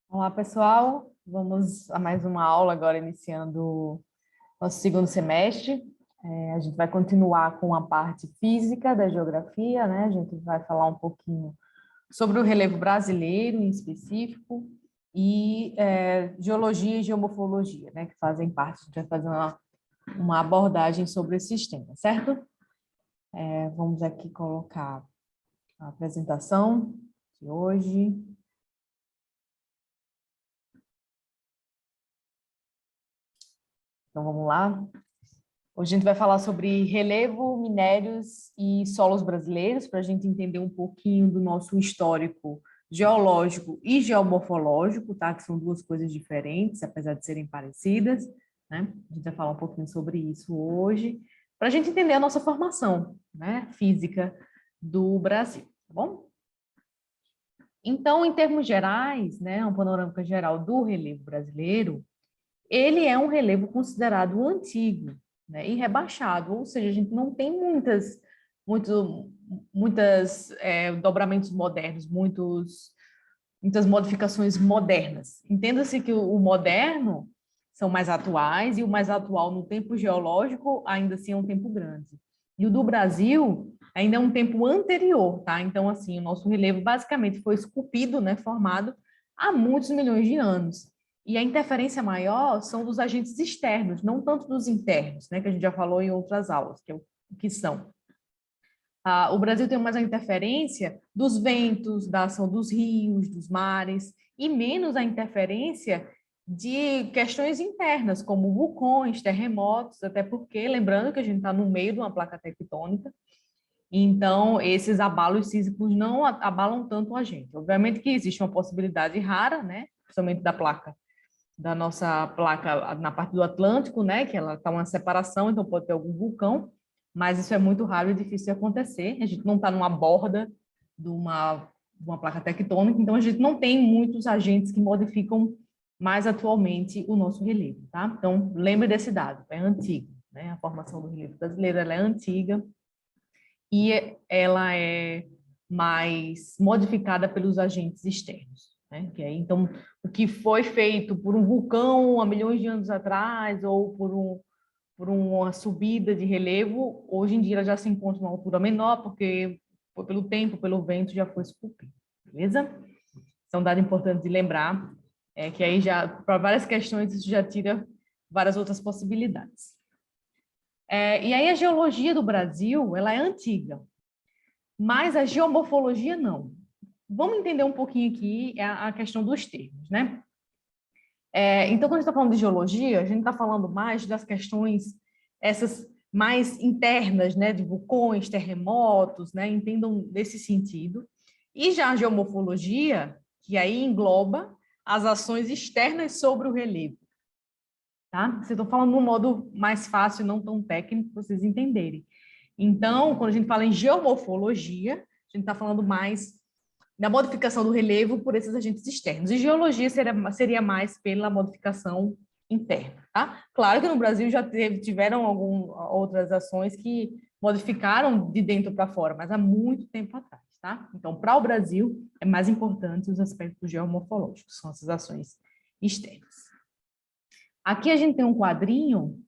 Olá, pessoal. Vamos a mais uma aula agora, iniciando o nosso segundo semestre. A gente vai continuar com a parte física da geografia, né? A gente vai falar um pouquinho sobre o relevo brasileiro em específico e geologia e geomorfologia, né? Que fazem parte. A gente vai fazer uma abordagem sobre esses temas, certo? Vamos aqui colocar a apresentação de hoje. Então, vamos lá. Hoje a gente vai falar sobre relevo, minérios e solos brasileiros, para a gente entender um pouquinho do nosso histórico geológico e geomorfológico, tá? Que são duas coisas diferentes, apesar de serem parecidas, né? A gente vai falar um pouquinho sobre isso hoje, para a gente entender a nossa formação, né? Física do Brasil, tá bom? Então, em termos gerais, né? Uma panorâmica geral do relevo brasileiro, ele é um relevo considerado antigo, né, e rebaixado, ou seja, a gente não tem muitas dobramentos modernos, muitas modificações modernas. Entenda-se que o moderno são mais atuais, e o mais atual no tempo geológico ainda assim é um tempo grande. E o do Brasil ainda é um tempo anterior, tá? Então, assim, o nosso relevo basicamente foi esculpido, né, formado há muitos milhões de anos. E a interferência maior são dos agentes externos, não tanto dos internos, né, que a gente já falou em outras aulas, que é o que são. O Brasil tem mais a interferência dos ventos, da ação dos rios, dos mares, e menos a interferência de questões internas, como vulcões, terremotos, até porque, lembrando que a gente está no meio de uma placa tectônica, então esses abalos sísmicos não abalam tanto a gente. Obviamente que existe uma possibilidade rara, né, principalmente da nossa placa na parte do Atlântico, né, que ela está uma separação, então pode ter algum vulcão, mas isso é muito raro e difícil de acontecer. A gente não está numa borda de uma placa tectônica, então a gente não tem muitos agentes que modificam mais atualmente o nosso relevo, tá? Então, lembre desse dado, é antigo, né? A formação do relevo brasileiro, ela é antiga e ela é mais modificada pelos agentes externos, né? Então, o que foi feito por um vulcão há milhões de anos atrás ou por uma subida de relevo, hoje em dia ela já se encontra numa altura menor, porque pelo tempo, pelo vento, já foi esculpido, beleza? Então, um dado importante de lembrar é que aí já, para várias questões, isso já tira várias outras possibilidades. E aí a geologia do Brasil, ela é antiga, mas a geomorfologia não. Vamos entender um pouquinho aqui a questão dos termos, né? Então, quando a gente está falando de geologia, a gente está falando mais das questões, essas mais internas, né, de vulcões, terremotos, né, entendam nesse sentido. E já a geomorfologia, que aí engloba as ações externas sobre o relevo, tá? Vocês estão falando de um modo mais fácil, não tão técnico, para vocês entenderem. Então, quando a gente fala em geomorfologia, a gente está falando mais da modificação do relevo por esses agentes externos. E geologia seria mais pela modificação interna, tá? Claro que no Brasil já tiveram outras ações que modificaram de dentro para fora, mas há muito tempo atrás, tá? Então, para o Brasil, é mais importante os aspectos geomorfológicos, são essas ações externas. Aqui a gente tem um quadrinho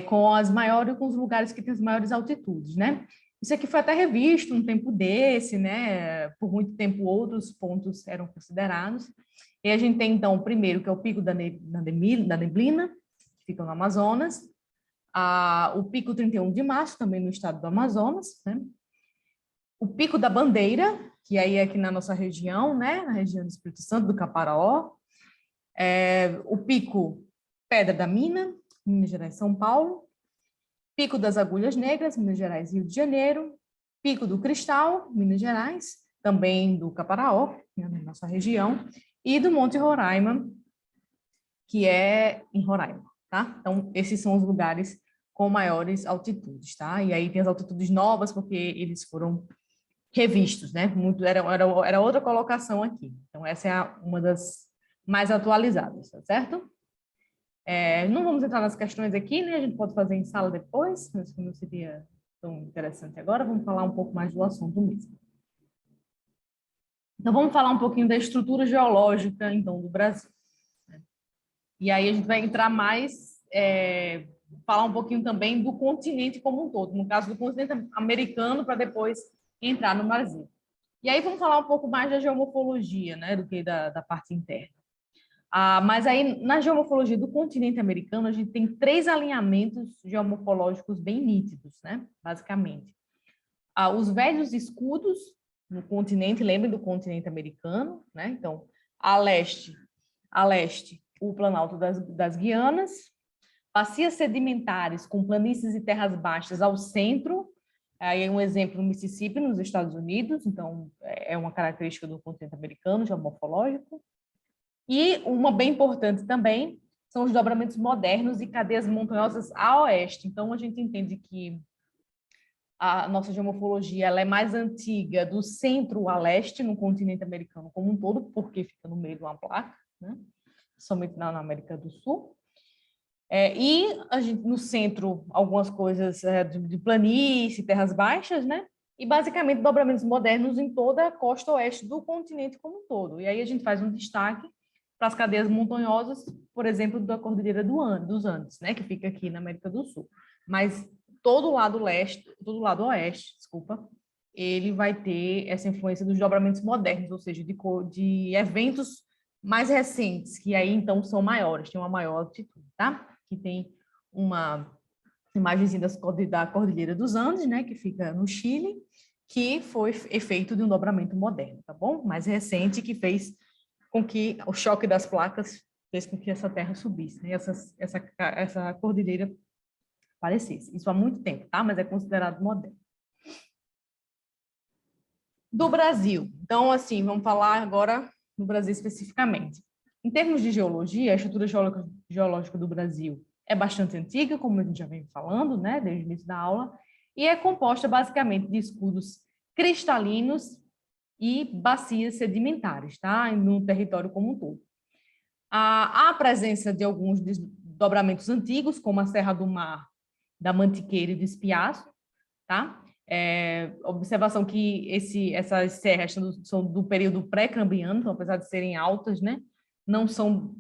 com os lugares que têm as maiores altitudes, né? Isso aqui foi até revisto um tempo desse, né? Por muito tempo outros pontos eram considerados. E a gente tem, então, o primeiro, que é o Pico da Neblina, que fica no Amazonas, o Pico 31 de Março, também no estado do Amazonas, né? O Pico da Bandeira, que aí é aqui na nossa região, né? Na região do Espírito Santo, do Caparaó. O Pico Pedra da Mina, Minas Gerais, São Paulo. Pico das Agulhas Negras, Minas Gerais, Rio de Janeiro. Pico do Cristal, Minas Gerais, também do Caparaó, né, na nossa região. E do Monte Roraima, que é em Roraima, tá? Então, esses são os lugares com maiores altitudes, tá? E aí tem as altitudes novas, porque eles foram revistos, né? Era outra colocação aqui. Então, essa é uma das mais atualizadas, tá certo? Não vamos entrar nas questões aqui, né? A gente pode fazer em sala depois, mas não seria tão interessante agora. Vamos falar um pouco mais do assunto mesmo. Então, vamos falar um pouquinho da estrutura geológica, então, do Brasil. E aí a gente vai entrar mais, falar um pouquinho também do continente como um todo, no caso do continente americano, para depois entrar no Brasil. E aí vamos falar um pouco mais da geomorfologia, né, do que da parte interna. Mas aí, na geomorfologia do continente americano, a gente tem 3 alinhamentos geomorfológicos bem nítidos, né, basicamente. Os velhos escudos no continente, lembrem do continente americano, né? Então, a leste, o Planalto das Guianas, bacias sedimentares com planícies e terras baixas ao centro, aí um exemplo no Mississippi, nos Estados Unidos, então é uma característica do continente americano, geomorfológico. E uma bem importante também são os dobramentos modernos e cadeias montanhosas a oeste. Então, a gente entende que a nossa geomorfologia ela é mais antiga do centro a leste, no continente americano como um todo, porque fica no meio de uma placa, né? Somente na América do Sul. E a gente, no centro, algumas coisas de planície, terras baixas, né? E basicamente dobramentos modernos em toda a costa oeste do continente como um todo. E aí a gente faz um destaque para as cadeias montanhosas, por exemplo, da Cordilheira dos Andes, né? Que fica aqui na América do Sul. Mas todo o lado leste, todo o lado oeste, desculpa, ele vai ter essa influência dos dobramentos modernos, ou seja, de eventos mais recentes, que aí então são maiores, tem uma maior altitude, tá? Que tem uma imagenzinha da Cordilheira dos Andes, né, que fica no Chile, que foi efeito de um dobramento moderno, tá bom? Mais recente, que fez com que o choque das placas fez com que essa terra subisse, né? Essa cordilheira aparecesse. Isso há muito tempo, tá? Mas é considerado moderno. Do Brasil. Então, assim, vamos falar agora do Brasil especificamente. Em termos de geologia, a estrutura geológica do Brasil é bastante antiga, como a gente já vem falando, né, desde o início da aula, e é composta basicamente de escudos cristalinos e bacias sedimentares, tá? No território como um todo. Há a presença de alguns desdobramentos antigos, como a Serra do Mar, da Mantiqueira e do Espiaço, tá? Observação que essas serras são do período pré-cambriano, então, apesar de serem altas, né, não são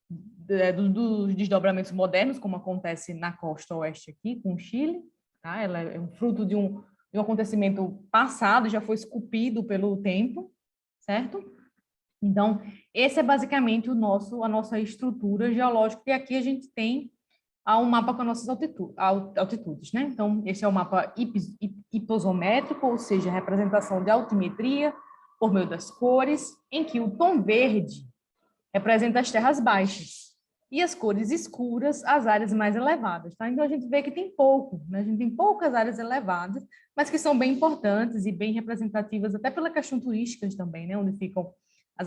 dos desdobramentos modernos, como acontece na costa oeste aqui, com o Chile, tá? Ela é um fruto de um acontecimento passado, já foi esculpido pelo tempo, certo? Então, esse é basicamente a nossa estrutura geológica, e aqui a gente tem um mapa com as nossas altitudes, né? Então, esse é o mapa hiposométrico, ou seja, a representação de altimetria por meio das cores, em que o tom verde representa as terras baixas e as cores escuras, as áreas mais elevadas, tá? Então, a gente vê que tem pouco, né? A gente tem poucas áreas elevadas, mas que são bem importantes e bem representativas, até pela questão turística também, né? Onde ficam a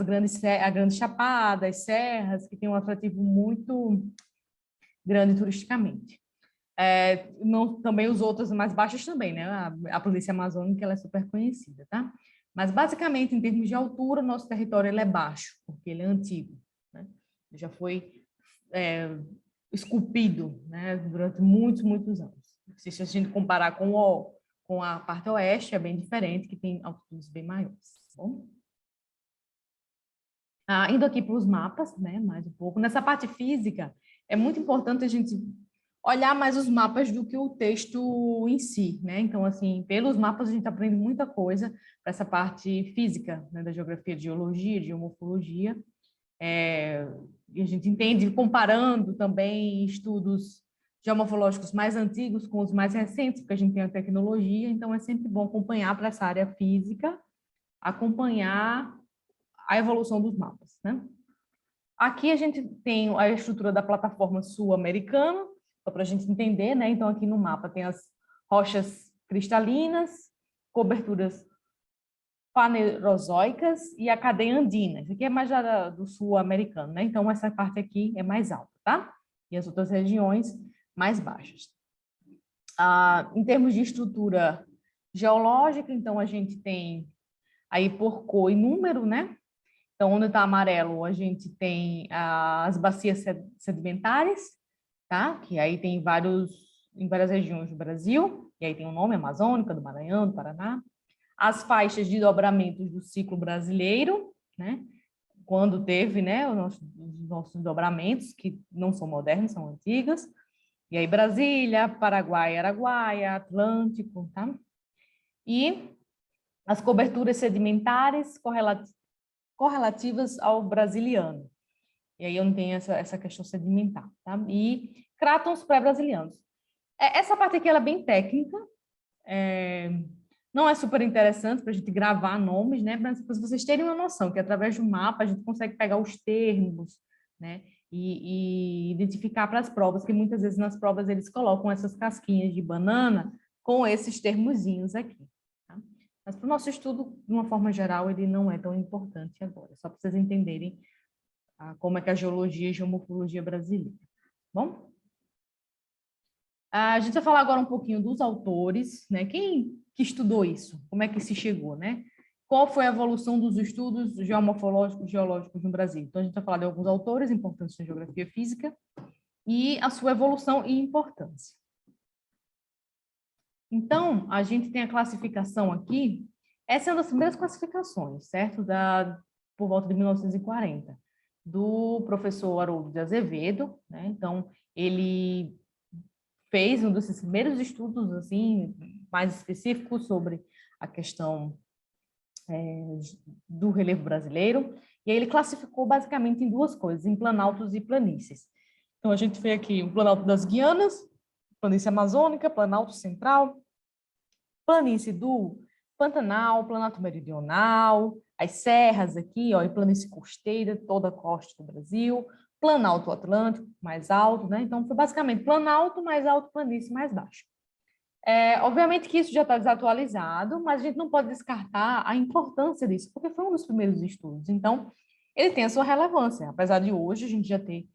grande chapada, as serras, que tem um atrativo muito grande turisticamente. Também os outros mais baixos também, né? A planície amazônica ela é super conhecida, tá? Mas basicamente em termos de altura, nosso território ele é baixo, porque ele é antigo, né? Já foi esculpido, né? Durante muitos anos. Se a gente comparar com a parte oeste, é bem diferente, que tem altitudes bem maiores, tá bom? Indo aqui para os mapas, né? Mais um pouco. Nessa parte física, é muito importante a gente olhar mais os mapas do que o texto em si, né? Então, assim, pelos mapas a gente aprende muita coisa para essa parte física, né, da geografia, de geologia, de geomorfologia. E a gente entende comparando também estudos geomorfológicos mais antigos com os mais recentes, porque a gente tem a tecnologia, então é sempre bom acompanhar para essa área física, acompanhar a evolução dos mapas, né? Aqui a gente tem a estrutura da plataforma sul-americana, só para a gente entender, né? Então, aqui no mapa tem as rochas cristalinas, coberturas fanerozoicas e a cadeia andina. Isso aqui é mais do sul-americano, né? Então, essa parte aqui é mais alta, tá? E as outras regiões mais baixas. Em termos de estrutura geológica, então, a gente tem aí por cor e número, né? Então, onde está amarelo, a gente tem as bacias sedimentares, tá? Que aí tem em várias regiões do Brasil, e aí tem o nome Amazônica, do Maranhão, do Paraná. as faixas de dobramentos do ciclo brasileiro, né? Quando teve, né, os nossos dobramentos, que não são modernos, são antigas. E aí Brasília, Paraguai, Araguaia, Atlântico, tá? E as coberturas sedimentares correlativas ao brasiliano. E aí eu não tenho essa questão sedimentar, tá? E crátons pré-brasilianos. Essa parte aqui ela é bem técnica, não é super interessante para a gente gravar nomes, né? Mas para vocês terem uma noção que através do mapa a gente consegue pegar os termos, né? E identificar para as provas, que muitas vezes nas provas eles colocam essas casquinhas de banana com esses termozinhos aqui. Tá? Mas para o nosso estudo, de uma forma geral, ele não é tão importante agora, só para vocês entenderem como é que a geologia e geomorfologia brasileira. Bom? A gente vai falar agora um pouquinho dos autores, né? Quem que estudou isso? Como é que se chegou, né? Qual foi a evolução dos estudos geomorfológicos e geológicos no Brasil? Então, a gente vai falar de alguns autores importantes na geografia física e a sua evolução e importância. Então, a gente tem a classificação aqui. Essa é uma das primeiras classificações, certo? Por volta de 1940, do professor Haroldo de Azevedo, né? Então, ele fez um dos primeiros estudos assim mais específicos sobre a questão do relevo brasileiro, e aí ele classificou basicamente em duas coisas, em planaltos e planícies. Então, a gente vê aqui o Planalto das Guianas, planície amazônica, Planalto Central, planície do Pantanal, Planalto Meridional, as serras aqui, ó, e planície costeira, toda a costa do Brasil, Planalto Atlântico, mais alto, né? Então, foi basicamente planalto, mais alto, planície, mais baixo. Obviamente que isso já está desatualizado, mas a gente não pode descartar a importância disso, porque foi um dos primeiros estudos. Então, ele tem a sua relevância, apesar de hoje a gente já ter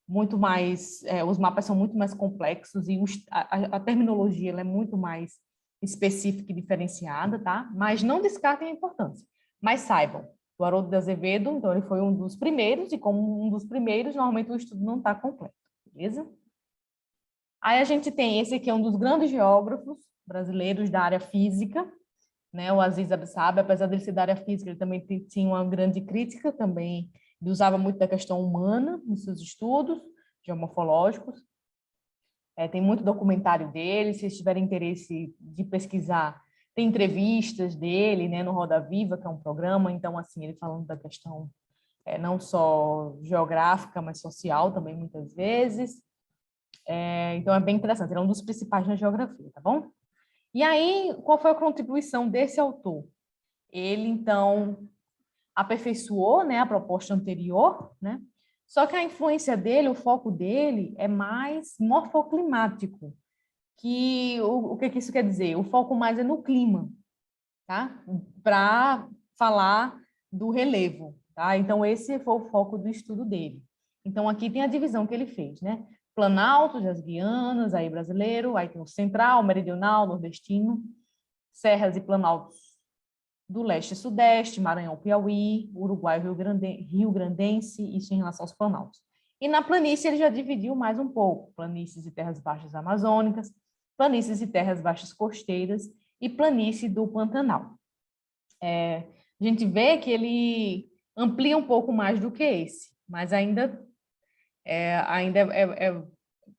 muito mais, os mapas são muito mais complexos e a terminologia ela é muito mais específica e diferenciada, tá? Mas não descartem a importância. Mas saibam, o Haroldo de Azevedo, então ele foi um dos primeiros, e como um dos primeiros, normalmente o estudo não está completo, beleza? Aí a gente tem, esse aqui é um dos grandes geógrafos brasileiros da área física, né, o Aziz Absabe, apesar dele ser da área física, ele também tinha uma grande crítica também, ele usava muito da questão humana nos seus estudos geomorfológicos. Tem muito documentário dele, se vocês tiverem interesse de pesquisar, tem entrevistas dele, né, no Roda Viva, que é um programa, então, assim, ele falando da questão não só geográfica, mas social também, muitas vezes. Então, é bem interessante, ele é um dos principais na geografia, tá bom? E aí, qual foi a contribuição desse autor? Ele, então, aperfeiçoou, né, a proposta anterior, né? Só que a influência dele, o foco dele é mais morfoclimático, que o que isso quer dizer? O foco mais é no clima, tá? Para falar do relevo, tá? Então, esse foi o foco do estudo dele. Então, aqui tem a divisão que ele fez, né? Planalto, das Guianas, aí brasileiro, aí tem o central, meridional, nordestino, serras e planaltos do leste e sudeste, Maranhão, Piauí, Uruguai, Rio Grandense, isso em relação aos planaltos. E na planície ele já dividiu mais um pouco, planícies e terras baixas amazônicas, planícies e terras baixas costeiras e planície do Pantanal. A gente vê que ele amplia um pouco mais do que esse, mas ainda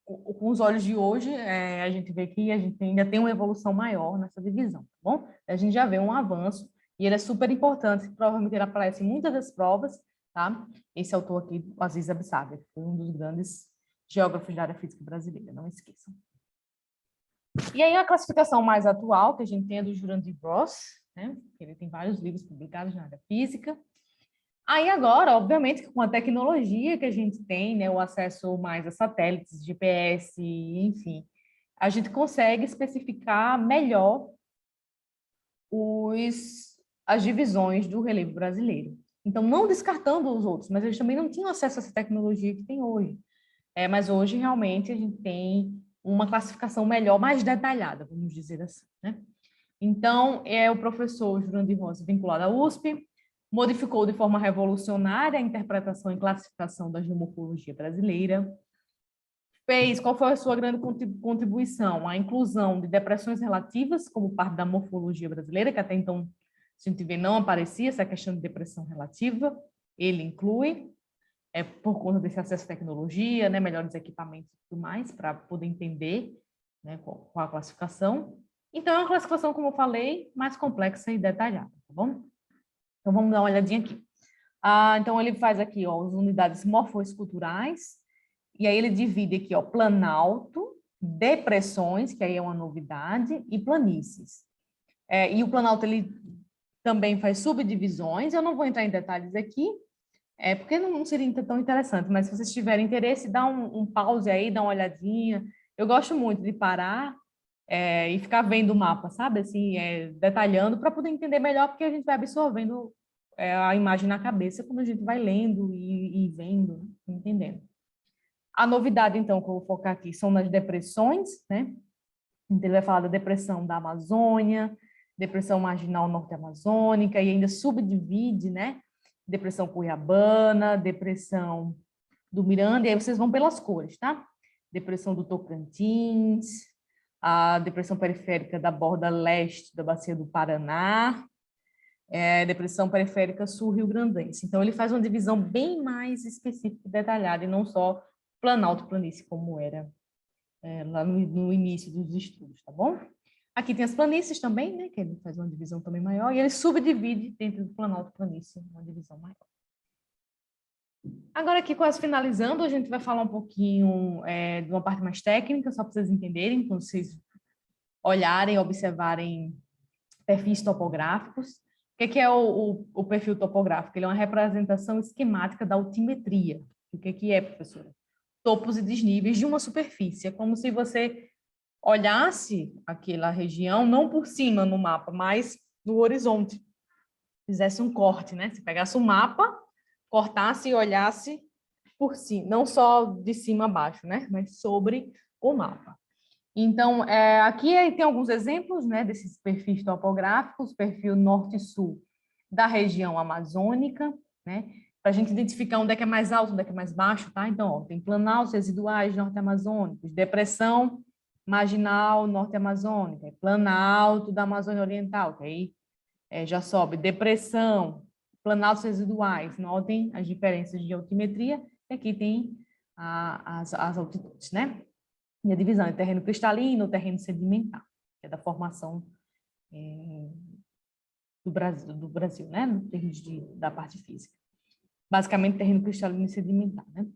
com os olhos de hoje, a gente vê que a gente ainda tem uma evolução maior nessa divisão, tá bom? A gente já vê um avanço, e ele é super importante, provavelmente ele aparece em muitas das provas, tá? Esse autor aqui, o Aziz Absabe, que foi um dos grandes geógrafos da área física brasileira, não esqueçam. E aí a classificação mais atual que a gente tem é do Jurandir Gross, né? Ele tem vários livros publicados na área física. Aí agora, obviamente, com a tecnologia que a gente tem, né, o acesso mais a satélites, GPS, enfim, a gente consegue especificar melhor as divisões do relevo brasileiro. Então, não descartando os outros, mas eles também não tinham acesso a essa tecnologia que tem hoje. Mas hoje, realmente, a gente tem uma classificação melhor, mais detalhada, vamos dizer assim, né? Então, o professor Jurandir Rossi, vinculado à USP, modificou de forma revolucionária a interpretação e classificação da geomorfologia brasileira, Qual foi a sua grande contribuição? A inclusão de depressões relativas como parte da morfologia brasileira, que até então a gente vê não aparecia essa questão de depressão relativa, ele inclui, por conta desse acesso à tecnologia, né, melhores equipamentos e tudo mais, para poder entender, né, qual a classificação. Então, é uma classificação, como eu falei, mais complexa e detalhada, tá bom? Então, vamos dar uma olhadinha aqui. Então, ele faz aqui, ó, as unidades morfoesculturais, e aí ele divide aqui, ó, planalto, depressões, que aí é uma novidade, e planícies. E o planalto, ele também faz subdivisões, eu não vou entrar em detalhes aqui, porque não seria tão interessante, mas se vocês tiverem interesse, dá um pause aí, dá uma olhadinha. Eu gosto muito de parar e ficar vendo o mapa, sabe? Assim, detalhando, para poder entender melhor, porque a gente vai absorvendo a imagem na cabeça quando a gente vai lendo e vendo, entendendo. A novidade, então, que eu vou focar aqui, são nas depressões, né? Então, ele vai falar da depressão da Amazônia, depressão marginal norte-amazônica, e ainda subdivide, né? Depressão cuiabana, depressão do Miranda, e aí vocês vão pelas cores, tá? Depressão do Tocantins, a depressão periférica da borda leste da bacia do Paraná, depressão periférica sul-rio-grandense. Então, ele faz uma divisão bem mais específica e detalhada, e não só planalto, planície, como era lá no início dos estudos, tá bom? Aqui tem as planícies também, né, que ele faz uma divisão também maior, e ele subdivide dentro do planalto planície, uma divisão maior. Agora aqui, quase finalizando, a gente vai falar um pouquinho de uma parte mais técnica, só para vocês entenderem, quando vocês olharem, observarem perfis topográficos. O que é o perfil topográfico? Ele é uma representação esquemática da altimetria. O que é, professora? Topos e desníveis de uma superfície. É como se você olhasse aquela região, não por cima no mapa, mas no horizonte. Fizesse um corte, né? Se pegasse o mapa, cortasse e olhasse por cima, não só de cima a baixo, né? Mas sobre o mapa. Então, aqui tem alguns exemplos, né, desses perfis topográficos, perfil norte e sul da região amazônica, né? Para a gente identificar onde é que é mais alto, onde é que é mais baixo, tá? Então, ó, tem planaltos residuais norte-amazônicos, depressão marginal norte-amazônica, planalto da Amazônia Oriental, que aí já sobe, depressão, planaltos residuais, notem as diferenças de altimetria, e aqui tem as altitudes, né? E a divisão é terreno cristalino, terreno sedimentar, que é da formação do Brasil, né? No termos da parte física. Basicamente, terreno cristalino e sedimentar, né?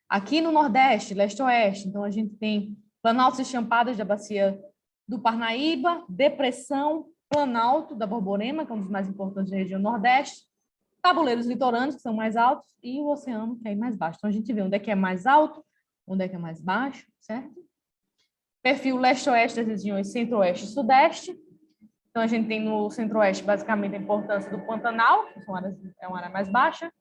Aqui no Nordeste, Leste-Oeste, então a gente tem planaltos e champadas da bacia do Parnaíba, depressão, planalto da Borborema, que é um dos mais importantes da região Nordeste, tabuleiros litorâneos, que são mais altos, e o oceano, que é mais baixo. Então, a gente vê onde é que é mais alto, onde é que é mais baixo, certo? Perfil leste-oeste das regiões centro-oeste e sudeste. Então, a gente tem no centro-oeste, basicamente, a importância do Pantanal, que é uma área mais baixa.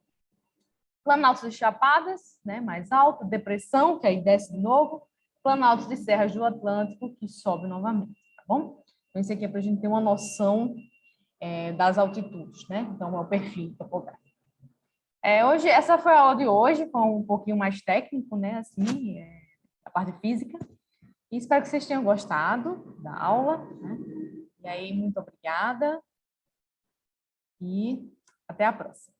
Planaltos de chapadas, né, mais alto. Depressão, que aí desce de novo. Planaltos de serras do Atlântico, que sobe novamente, tá bom? Então, isso aqui é para a gente ter uma noção das altitudes, né? Então, é o perfil topográfico. Essa foi a aula de hoje, com um pouquinho mais técnico, né, assim, a parte física. E espero que vocês tenham gostado da aula, né? E aí, muito obrigada e até a próxima.